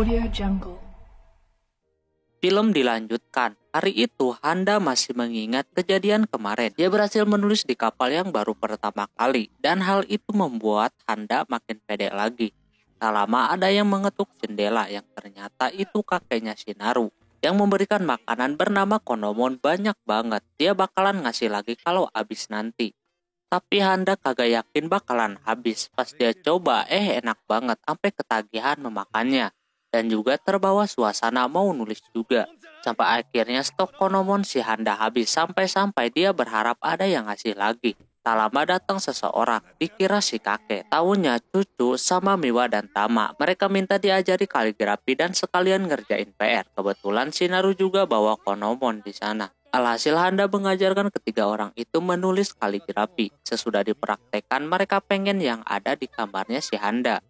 Audio Jungle. Film dilanjutkan. Hari itu Handa masih mengingat kejadian kemarin. Dia berhasil menulis di kapal yang baru pertama kali. Dan hal itu membuat Handa makin pede lagi. Tak lama ada yang mengetuk jendela yang ternyata itu kakeknya Shinaru. Yang memberikan makanan bernama Konomon banyak banget. Dia bakalan ngasih lagi kalau habis nanti. Tapi Handa kagak yakin bakalan habis. Pas dia coba enak banget sampai ketagihan memakannya. Dan juga terbawa suasana mau nulis juga. Sampai akhirnya stok Konomon si Handa habis. Sampai-sampai dia berharap ada yang ngasih lagi. Tak lama datang seseorang. Dikira si kakek. Taunya cucu sama Miwa dan Tama. Mereka minta diajari kaligrafi dan sekalian ngerjain PR. Kebetulan Shinaru juga bawa Konomon di sana. Alhasil Handa mengajarkan ketiga orang itu menulis kaligrafi. Sesudah dipraktekkan mereka pengen yang ada di kamarnya si Handa.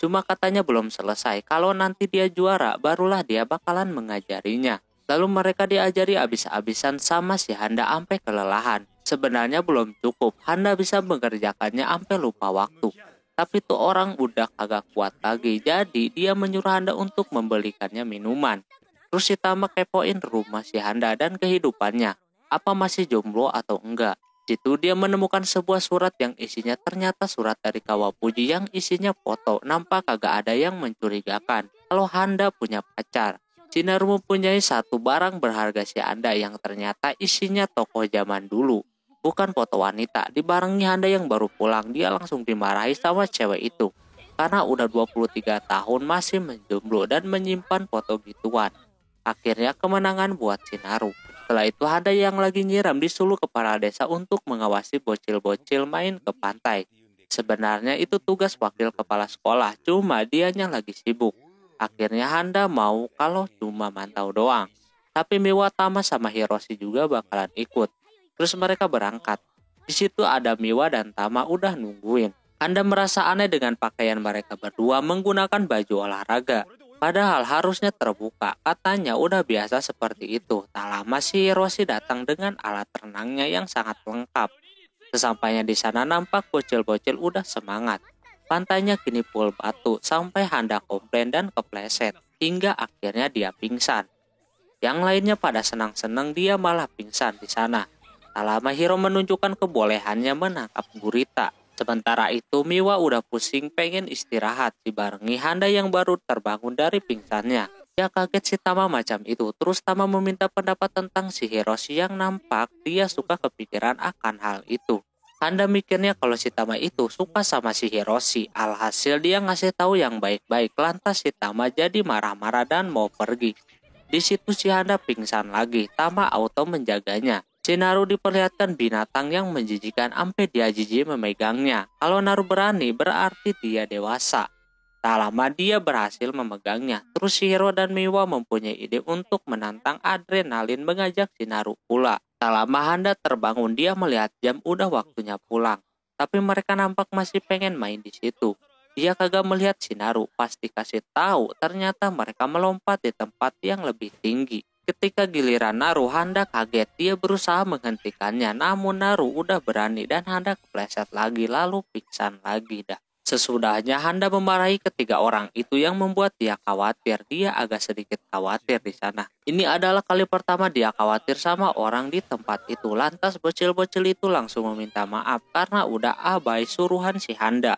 Cuma katanya belum selesai, kalau nanti dia juara barulah dia bakalan mengajarinya. Lalu mereka diajari abis-abisan sama si Handa sampai kelelahan. Sebenarnya belum cukup, Handa bisa mengerjakannya sampai lupa waktu. Tapi tuh orang udah kagak kuat lagi, jadi dia menyuruh Handa untuk membelikannya minuman. Terus si Tama kepoin rumah si Handa dan kehidupannya. Apa masih jomblo atau enggak? Situ dia menemukan sebuah surat yang isinya ternyata surat dari Kawapuji yang isinya foto. Nampak kagak ada yang mencurigakan kalau Handa punya pacar. Shinaru mempunyai satu barang berharga si Handa yang ternyata isinya tokoh zaman dulu. Bukan foto wanita. Dibarengi Handa yang baru pulang, dia langsung dimarahi sama cewek itu. Karena udah 23 tahun masih menjomblo dan menyimpan foto gituan. Akhirnya kemenangan buat Shinaru. Setelah itu Handa yang lagi nyiram disuruh kepala desa untuk mengawasi bocil-bocil main ke pantai. Sebenarnya itu tugas wakil kepala sekolah, cuma dianya lagi sibuk. Akhirnya Handa mau kalau cuma mantau doang. Tapi Miwa, Tama sama Hiroshi juga bakalan ikut. Terus mereka berangkat. Di situ ada Miwa dan Tama udah nungguin. Handa merasa aneh dengan pakaian mereka berdua menggunakan baju olahraga. Padahal harusnya terbuka, katanya udah biasa seperti itu. Tak lama si Hiroshi datang dengan alat renangnya yang sangat lengkap. Sesampainya di sana nampak bocil-bocil udah semangat. Pantainya kini full batu, sampai Handa komplain dan kepleset, hingga akhirnya dia pingsan. Yang lainnya pada senang-senang, dia malah pingsan di sana. Tak lama Hiro menunjukkan kebolehannya menangkap gurita. Sementara itu Miwa udah pusing pengen istirahat dibarengi Handa yang baru terbangun dari pingsannya. Dia kaget si Tama macam itu. Terus Tama meminta pendapat tentang si Hiroshi yang nampak dia suka kepikiran akan hal itu. Handa mikirnya kalau si Tama itu suka sama si Hiroshi. Alhasil dia ngasih tahu yang baik-baik. Lantas si Tama jadi marah-marah dan mau pergi. Di situ si Handa pingsan lagi. Tama auto menjaganya. Shinaru diperlihatkan binatang yang menjijikan sampai dia jijik memegangnya. Kalau Naru berani berarti dia dewasa. Tak lama dia berhasil memegangnya. Terus Shihiro dan Miwa mempunyai ide untuk menantang adrenalin mengajak Shinaru pula. Tak lama Handa terbangun, dia melihat jam udah waktunya pulang. Tapi mereka nampak masih pengen main di situ. Dia kagak melihat Shinaru, pasti kasih tahu ternyata mereka melompat di tempat yang lebih tinggi. Ketika giliran Naru, Handa kaget. Dia berusaha menghentikannya, namun Naru udah berani dan Handa kepleset lagi lalu pingsan lagi dah. Sesudahnya Handa memarahi ketiga orang itu yang membuat dia khawatir. Dia agak sedikit khawatir di sana. Ini adalah kali pertama dia khawatir sama orang di tempat itu. Lantas bocil-bocil itu langsung meminta maaf karena udah abai suruhan si Handa.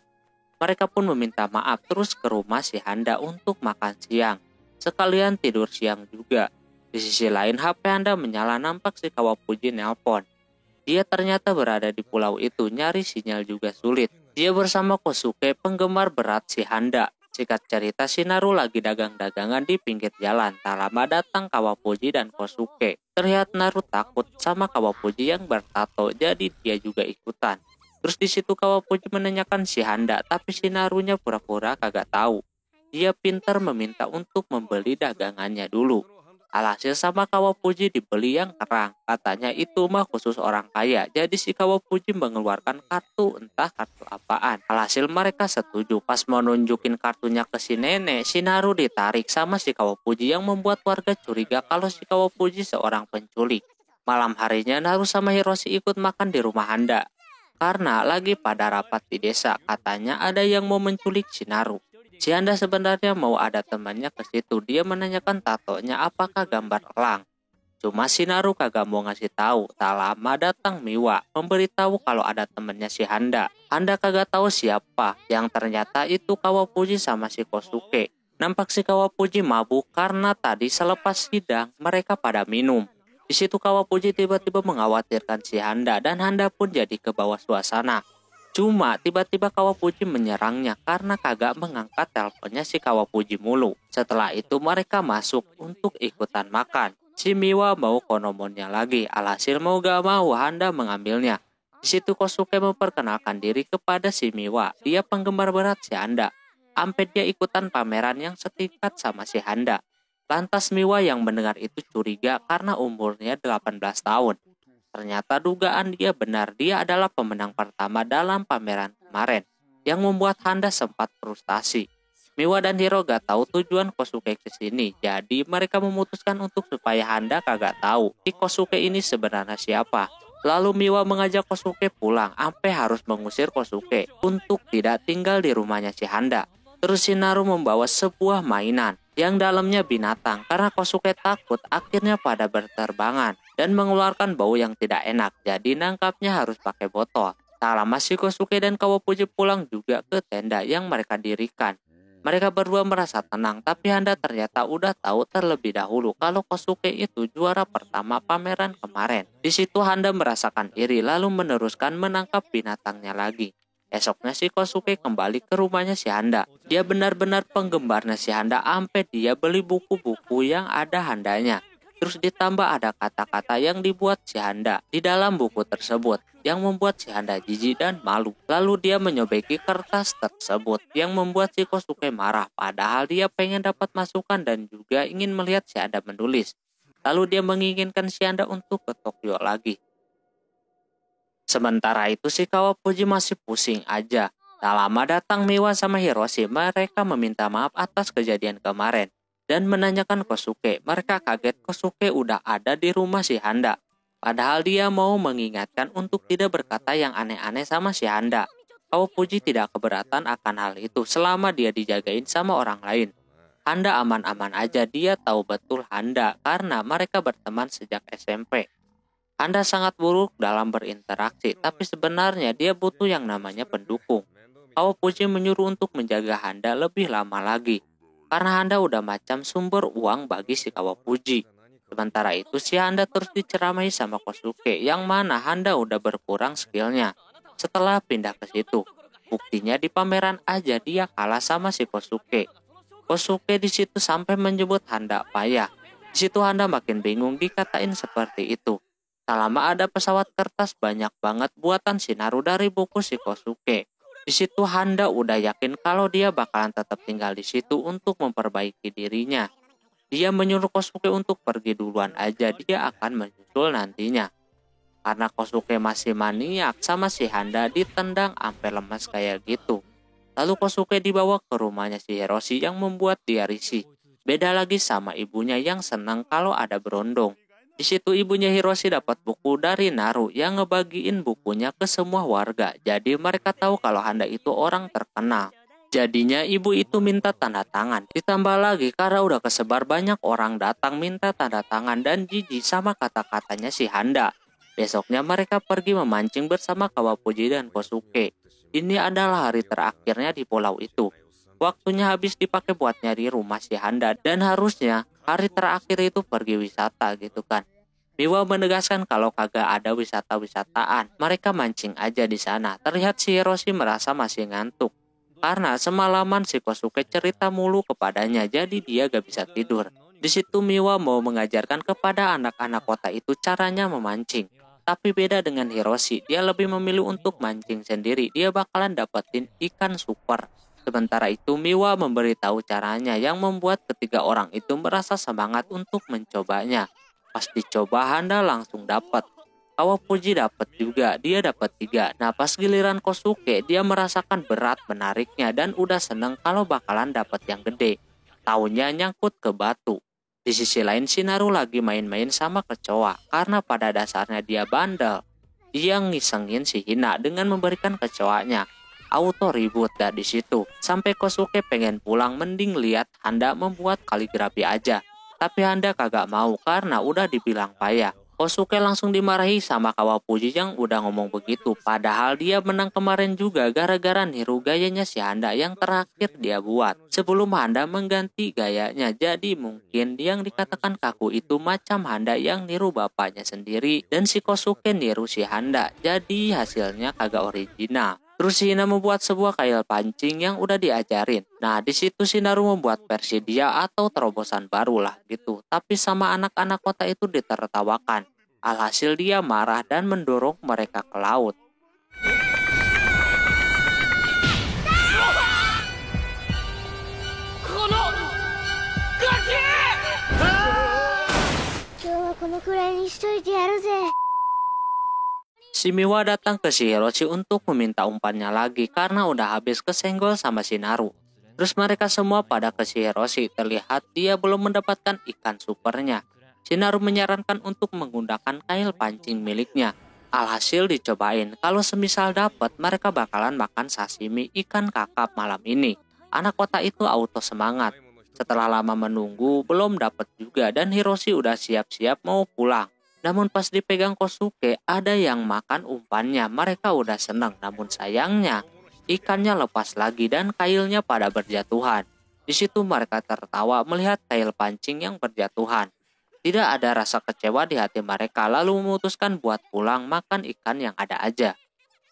Mereka pun meminta maaf terus ke rumah si Handa untuk makan siang. Sekalian tidur siang juga. Di sisi lain HP Handa menyala, nampak si Kawapuji nelpon. Dia ternyata berada di pulau itu, nyari sinyal juga sulit. Dia bersama Kosuke, penggemar berat si Handa. Singkat cerita, Shinaru lagi dagang-dagangan di pinggir jalan. Tak lama datang Kawapuji dan Kosuke. Terlihat Naru takut sama Kawapuji yang bertato, jadi dia juga ikutan. Terus di situ Kawapuji menanyakan si Handa, tapi Shinarunya pura-pura kagak tahu. Dia pintar meminta untuk membeli dagangannya dulu. Alhasil sama Kawapuji dibeli yang kerang. Katanya itu mah khusus orang kaya. Jadi si Kawapuji mengeluarkan kartu, entah kartu apaan. Alhasil mereka setuju. Pas mau nunjukin kartunya ke si nenek, Shinaru ditarik sama si Kawapuji yang membuat warga curiga kalau si Kawapuji seorang penculik. Malam harinya Naru sama Hiroshi ikut makan di rumah Handa. Karena lagi pada rapat di desa, katanya ada yang mau menculik Shinaru. Si Handa sebenarnya mau ada temannya ke situ. Dia menanyakan tatonya apakah gambar elang. Cuma Shinaru kagak mau ngasih tahu. Tak lama datang Miwa memberitahu kalau ada temennya si Handa. Handa kagak tahu siapa, yang ternyata itu Kawapuji sama si Kosuke. Nampak si Kawapuji mabuk karena tadi selepas sidang mereka pada minum. Di situ Kawapuji tiba-tiba mengkhawatirkan si Handa dan Handa pun jadi ke bawah suasana. Cuma tiba-tiba Kawapuji menyerangnya karena kagak mengangkat teleponnya si Kawapuji mulu. Setelah itu mereka masuk untuk ikutan makan. Si Miwa mau konomonnya lagi, alhasil mau gak mau Handa mengambilnya. Di situ Kosuke memperkenalkan diri kepada si Miwa. Dia penggemar berat si Handa. Sampai dia ikutan pameran yang setingkat sama si Handa. Lantas Miwa yang mendengar itu curiga karena umurnya 18 tahun. Ternyata dugaan dia benar, dia adalah pemenang pertama dalam pameran kemarin. Yang membuat Handa sempat frustasi. Miwa dan Hiro gak tahu tujuan Kosuke ke sini, jadi mereka memutuskan untuk supaya Handa kagak tahu si Kosuke ini sebenarnya siapa. Lalu Miwa mengajak Kosuke pulang, sampai harus mengusir Kosuke untuk tidak tinggal di rumahnya si Handa. Terus Shinaru membawa sebuah mainan yang dalamnya binatang karena Kosuke takut akhirnya pada berterbangan dan mengeluarkan bau yang tidak enak, jadi nangkapnya harus pakai botol. Tak lama si Kosuke dan Kawapuji pulang juga ke tenda yang mereka dirikan. Mereka berdua merasa tenang, tapi Handa ternyata udah tahu terlebih dahulu kalau Kosuke itu juara pertama pameran kemarin. Di situ Handa merasakan iri lalu meneruskan menangkap binatangnya lagi. Esoknya si Kosuke kembali ke rumahnya si Handa. Dia benar-benar penggemarnya si Handa sampai dia beli buku-buku yang ada Handanya. Terus ditambah ada kata-kata yang dibuat si Handa di dalam buku tersebut yang membuat si Handa jijik dan malu. Lalu dia menyobeki kertas tersebut yang membuat si Kosuke marah. Padahal dia pengen dapat masukan dan juga ingin melihat si Handa menulis. Lalu dia menginginkan si Handa untuk ke Tokyo lagi. Sementara itu si Kawapuji masih pusing aja. Tak lama datang Miwa sama Hiroshi. Mereka meminta maaf atas kejadian kemarin dan menanyakan Kosuke. Mereka kaget Kosuke udah ada di rumah si Handa. Padahal dia mau mengingatkan untuk tidak berkata yang aneh-aneh sama si Handa. Kawapuji tidak keberatan akan hal itu selama dia dijagain sama orang lain. Handa aman-aman aja, dia tahu betul Handa karena mereka berteman sejak SMP. Handa sangat buruk dalam berinteraksi, tapi sebenarnya dia butuh yang namanya pendukung. Kawapuji menyuruh untuk menjaga Handa lebih lama lagi. Karena Handa udah macam sumber uang bagi si Kawapuji. Sementara itu si Handa terus diceramahi sama Kosuke, yang mana Handa udah berkurang skillnya setelah pindah ke situ. Buktinya di pameran aja dia kalah sama si Kosuke. Kosuke di situ sampai menyebut Handa payah. Di situ Handa makin bingung dikatain seperti itu. Tak lama ada pesawat kertas banyak banget buatan Shinaru dari buku si Kosuke. Di situ Handa udah yakin kalau dia bakalan tetap tinggal di situ untuk memperbaiki dirinya. Dia menyuruh Kosuke untuk pergi duluan aja, dia akan menyusul nantinya. Karena Kosuke masih maniak sama si Handa ditendang sampai lemas kayak gitu. Lalu Kosuke dibawa ke rumahnya si Hiroshi yang membuat dia risih. Beda lagi sama ibunya yang senang kalau ada berondong. Di situ ibunya Hiroshi dapat buku dari Naru yang ngebagiin bukunya ke semua warga. Jadi mereka tahu kalau Handa itu orang terkenal. Jadinya ibu itu minta tanda tangan. Ditambah lagi karena udah kesebar banyak orang datang minta tanda tangan dan jijik sama kata-katanya si Handa. Besoknya mereka pergi memancing bersama Kawapuji dan Kosuke. Ini adalah hari terakhirnya di pulau itu. Waktunya habis dipakai buat nyari rumah si Handa dan harusnya hari terakhir itu pergi wisata gitu kan. Miwa menegaskan kalau kagak ada wisata-wisataan. Mereka mancing aja di sana. Terlihat si Hiroshi merasa masih ngantuk. Karena semalaman si Kosuke cerita mulu kepadanya, jadi dia gak bisa tidur. Di situ Miwa mau mengajarkan kepada anak-anak kota itu caranya memancing. Tapi beda dengan Hiroshi, dia lebih memilih untuk mancing sendiri. Dia bakalan dapetin ikan super. Sementara itu Miwa memberitahu caranya yang membuat ketiga orang itu merasa semangat untuk mencobanya. Pas dicoba Handa langsung dapat. Kawapuji dapat juga, dia dapat 3. Nah pas giliran Kosuke, dia merasakan berat menariknya dan udah seneng kalau bakalan dapat yang gede. Taunya nyangkut ke batu. Di sisi lain Shinaru lagi main-main sama kecoa karena pada dasarnya dia bandel. Dia ngisengin si Hina dengan memberikan kecoanya. auto ribut dah di situ. Sampai Kosuke pengen pulang mending lihat Handa membuat kaligrafi aja. Tapi Handa kagak mau karena udah dibilang payah. Kosuke langsung dimarahi sama Kawapuji yang udah ngomong begitu. Padahal dia menang kemarin juga gara-gara niru gayanya si Handa yang terakhir dia buat. Sebelum Handa mengganti gayanya. Jadi mungkin yang dikatakan kaku itu macam Handa yang niru bapaknya sendiri. Dan si Kosuke niru si Handa. Jadi hasilnya kagak original. Terus si Hina membuat sebuah kail pancing yang udah diajarin. Nah di situ Shinaru membuat versi dia atau terobosan baru lah gitu. Tapi sama anak-anak kota itu ditertawakan. Alhasil dia marah dan mendorong mereka ke laut. 今日はこのくらいにしといてやるぜ。 Si Miwa datang ke si Hiroshi untuk meminta umpannya lagi karena udah habis kesenggol sama Shinaru. Terus mereka semua pada ke si Hiroshi, terlihat dia belum mendapatkan ikan supernya. Shinaru menyarankan untuk menggunakan kail pancing miliknya. Alhasil dicobain, kalau semisal dapat mereka bakalan makan sashimi ikan kakap malam ini. Anak kota itu auto semangat. Setelah lama menunggu, belum dapat juga dan Hiroshi udah siap-siap mau pulang. Namun pas dipegang Kosuke, ada yang makan umpannya. Mereka udah senang, namun sayangnya ikannya lepas lagi dan kailnya pada berjatuhan. Di situ mereka tertawa melihat kail pancing yang berjatuhan. Tidak ada rasa kecewa di hati mereka, lalu memutuskan buat pulang makan ikan yang ada aja.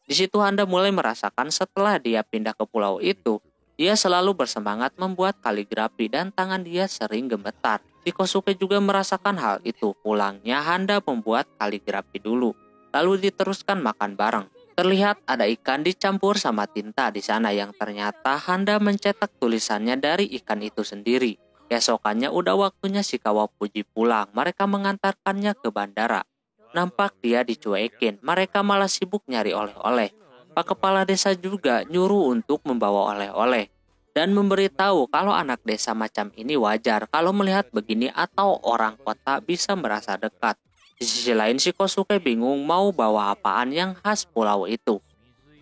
Di situ Handa mulai merasakan setelah dia pindah ke pulau itu, dia selalu bersemangat membuat kaligrafi dan tangan dia sering gemetar. Si Kosuke juga merasakan hal itu. Pulangnya Handa membuat kaligrafi dulu, lalu diteruskan makan bareng. Terlihat ada ikan dicampur sama tinta di sana yang ternyata Handa mencetak tulisannya dari ikan itu sendiri. Keesokannya udah waktunya si Kawapuji pulang. Mereka mengantarkannya ke bandara. Nampak dia dicuekin. Mereka malah sibuk nyari oleh-oleh. Pak Kepala Desa juga nyuruh untuk membawa oleh-oleh. Dan memberitahu kalau anak desa macam ini wajar kalau melihat begini atau orang kota bisa merasa dekat. Di sisi lain si Kosuke bingung mau bawa apaan yang khas pulau itu.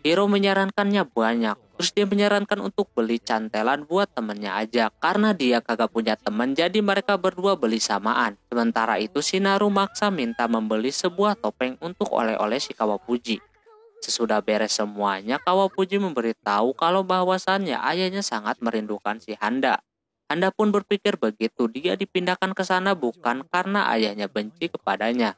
Hiro menyarankannya banyak. Terus dia menyarankan untuk beli cantelan buat temennya aja. Karena dia kagak punya temen jadi mereka berdua beli samaan. Sementara itu Shinaru maksa minta membeli sebuah topeng untuk oleh-oleh si Kawapuji. Sesudah beres semuanya, Kawapuji memberitahu kalau bahwasannya ayahnya sangat merindukan si Handa. Handa pun berpikir begitu, dia dipindahkan ke sana bukan karena ayahnya benci kepadanya.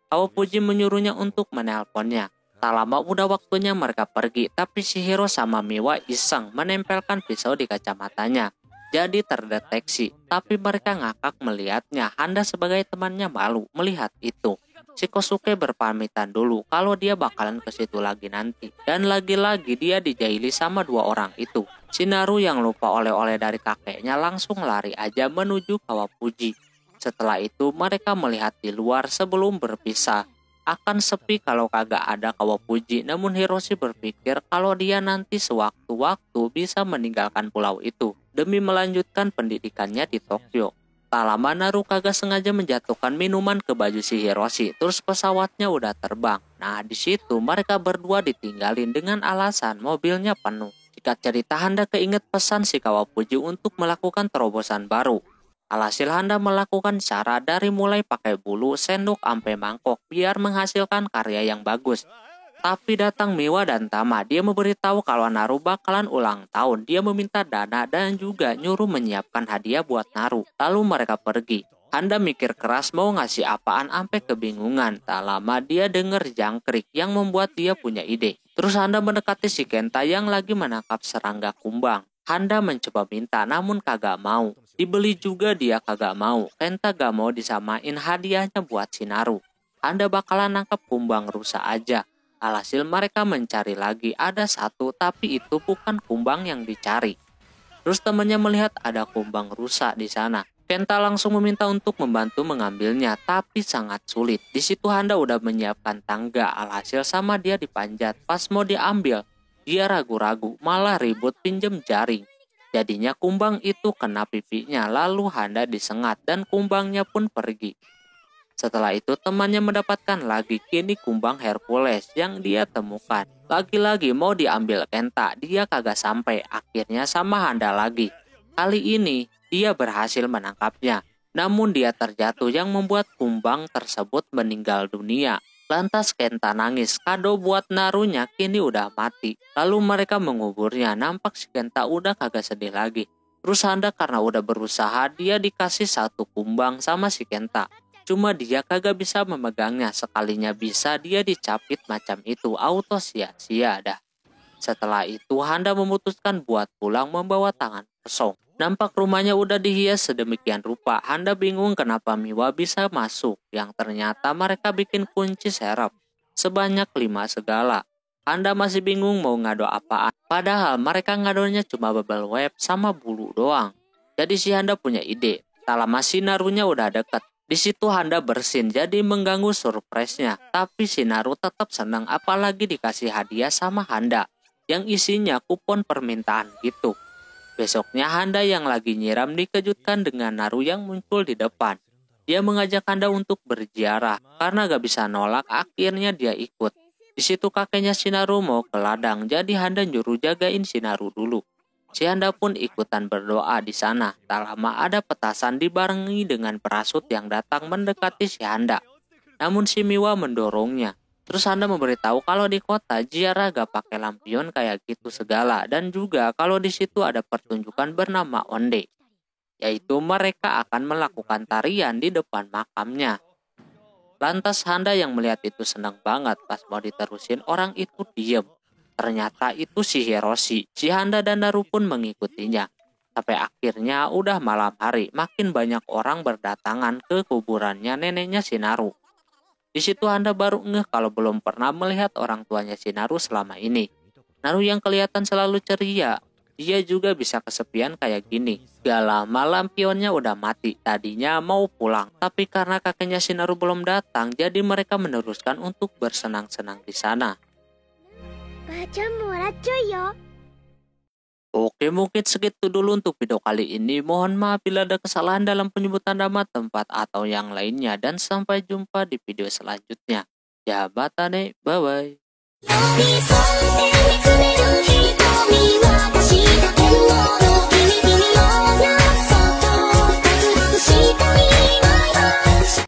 Kawapuji menyuruhnya untuk menelponnya. Tak lama udah waktunya mereka pergi, tapi si Hiro sama Miwa iseng menempelkan pisau di kacamatanya. Jadi terdeteksi, tapi mereka ngakak melihatnya. Handa sebagai temannya malu melihat itu. Si Kosuke berpamitan dulu kalau dia bakalan ke situ lagi nanti. Dan lagi-lagi dia dijahili sama dua orang itu. Shinaru yang lupa oleh-oleh dari kakeknya langsung lari aja menuju Kawapuji. Setelah itu mereka melihat di luar sebelum berpisah. Akan sepi kalau kagak ada Kawapuji. Namun Hiroshi berpikir kalau dia nanti sewaktu-waktu bisa meninggalkan pulau itu demi melanjutkan pendidikannya di Tokyo. Tak lama Narukaga sengaja menjatuhkan minuman ke baju si Hiroshi, terus pesawatnya udah terbang. Nah di situ mereka berdua ditinggalin dengan alasan mobilnya penuh. Jika cerita Handa keinget pesan si Kawapuji untuk melakukan terobosan baru. Alhasil Handa melakukan cara dari mulai pakai bulu, sendok, sampai mangkok biar menghasilkan karya yang bagus. Tapi datang Miwa dan Tama, dia memberitahu kalau Naru bakalan ulang tahun. Dia meminta dana dan juga nyuruh menyiapkan hadiah buat Naru. Lalu mereka pergi. Handa mikir keras mau ngasih apaan sampai kebingungan. Tak lama dia denger jangkrik yang membuat dia punya ide. Terus Handa mendekati si Kenta yang lagi menangkap serangga kumbang. Handa mencoba minta namun kagak mau. Dibeli juga dia kagak mau. Kenta gak mau disamain hadiahnya buat si Naru. Handa bakalan nangkap kumbang rusa aja. Alhasil mereka mencari lagi, ada satu tapi itu bukan kumbang yang dicari. Terus temannya melihat ada kumbang rusa di sana. Kenta langsung meminta untuk membantu mengambilnya, tapi sangat sulit. Di situ Handa udah menyiapkan tangga, alhasil sama dia dipanjat. Pas mau diambil, dia ragu-ragu, malah ribut pinjem jaring. Jadinya kumbang itu kena pipinya, lalu Handa disengat dan kumbangnya pun pergi. Setelah itu temannya mendapatkan lagi kini kumbang Hercules yang dia temukan. Lagi-lagi mau diambil Kenta, dia kagak sampai. Akhirnya sama Handa lagi. Kali ini dia berhasil menangkapnya. Namun dia terjatuh yang membuat kumbang tersebut meninggal dunia. Lantas Kenta nangis, kado buat Narunya kini udah mati. Lalu mereka menguburnya, nampak si Kenta udah kagak sedih lagi. Terus Handa karena udah berusaha, dia dikasih satu kumbang sama si Kenta. Cuma dia kagak bisa memegangnya, sekalinya bisa dia dicapit macam itu, auto sia-sia dah. Setelah itu Handa memutuskan buat pulang membawa tangan kosong. Nampak rumahnya udah dihias sedemikian rupa. Handa bingung kenapa Miwa bisa masuk, yang ternyata mereka bikin kunci serep sebanyak 5 segala. Handa masih bingung mau ngado apaan, padahal mereka ngadonya cuma bubble wrap sama bulu doang. Jadi si Handa punya ide, tak lama si Narunya udah deket. Di situ Handa bersin jadi mengganggu surprise-nya. Tapi si Naru tetap senang apalagi dikasih hadiah sama Handa yang isinya kupon permintaan gitu. Besoknya Handa yang lagi nyiram dikejutkan dengan Naru yang muncul di depan. Dia mengajak Handa untuk berziarah karena gak bisa nolak, akhirnya dia ikut. Di situ kakeknya si Naru mau ke ladang, jadi Handa nyuruh jagain si Naru dulu. Si Handa pun ikutan berdoa di sana. Tak lama ada petasan dibarengi dengan parasut yang datang mendekati si Handa. Namun si Miwa mendorongnya. Terus Handa memberitahu kalau di kota ziarah gak pakai lampion kayak gitu segala. Dan juga kalau di situ ada pertunjukan bernama onde. Yaitu mereka akan melakukan tarian di depan makamnya. Lantas Handa yang melihat itu senang banget, pas mau diterusin orang itu diem. Ternyata itu si Hiroshi. Si Handa dan Naru pun mengikutinya. Sampai akhirnya udah malam hari, makin banyak orang berdatangan ke kuburannya neneknya si Naru. Di situ Handa baru ngeh kalau belum pernah melihat orang tuanya si Naru selama ini. Naru yang kelihatan selalu ceria, dia juga bisa kesepian kayak gini. Gak lama lampionnya udah mati. Tadinya mau pulang, tapi karena kakeknya si Naru belum datang, jadi mereka meneruskan untuk bersenang-senang di sana. ばあちゃんも笑っちゃうよ。 Oke, mungkin segitu dulu untuk video kali ini. Mohon maaf bila ada kesalahan dalam penyebutan nama, tempat, atau yang lainnya. Dan sampai jumpa di video selanjutnya. Ya, batane, bye-bye.